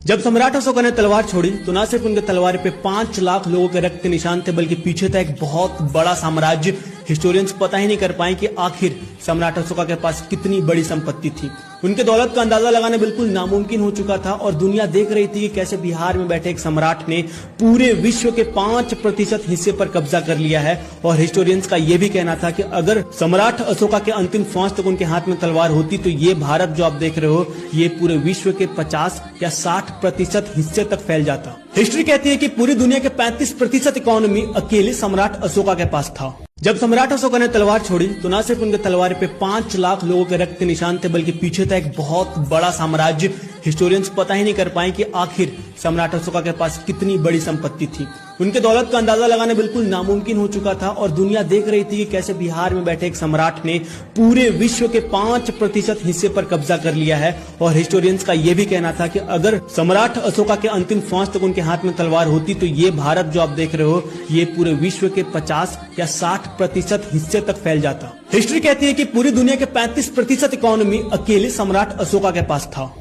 जब सम्राट अशोका ने तलवार छोड़ी तो न सिर्फ उनके तलवार पे 5 लाख लोगों के रक्त के निशान थे, बल्कि पीछे था एक बहुत बड़ा साम्राज्य। हिस्टोरियंस पता ही नहीं कर पाए कि आखिर सम्राट अशोका के पास कितनी बड़ी संपत्ति थी। उनके दौलत का अंदाजा लगाना बिल्कुल नामुमकिन हो चुका था और दुनिया देख रही थी कि कैसे बिहार में बैठे एक सम्राट ने पूरे विश्व के 5% हिस्से पर कब्जा कर लिया है। और हिस्टोरियंस का यह भी कहना था कि अगर सम्राट अशोका के अंतिम श्वास तक उनके हाथ में तलवार होती तो ये भारत जो आप देख रहे हो ये पूरे विश्व के 50 या 60% हिस्से तक फैल जाता। हिस्ट्री कहती है कि पूरी दुनिया के 35% इकोनॉमी अकेले सम्राट अशोका के पास था। जब सम्राट अशोका ने तलवार छोड़ी तो न सिर्फ उनके तलवार पे 5 लाख लोगों के रक्त के निशान थे, बल्कि पीछे था एक बहुत बड़ा साम्राज्य। हिस्टोरियंस पता ही नहीं कर पाए कि आखिर सम्राट अशोका के पास कितनी बड़ी संपत्ति थी। उनके दौलत का अंदाजा लगाना बिल्कुल नामुमकिन हो चुका था और दुनिया देख रही थी कि कैसे बिहार में बैठे एक सम्राट ने पूरे विश्व के 5% हिस्से पर कब्जा कर लिया है। और हिस्टोरियंस का यह भी कहना था कि अगर सम्राट अशोका के अंतिम श्वास तक उनके हाथ में तलवार होती तो ये भारत जो आप देख रहे हो ये पूरे विश्व के 50 या 60% हिस्से तक फैल जाता। हिस्ट्री कहती है कि पूरी दुनिया के 35% इकोनॉमी अकेले सम्राट अशोका के पास था।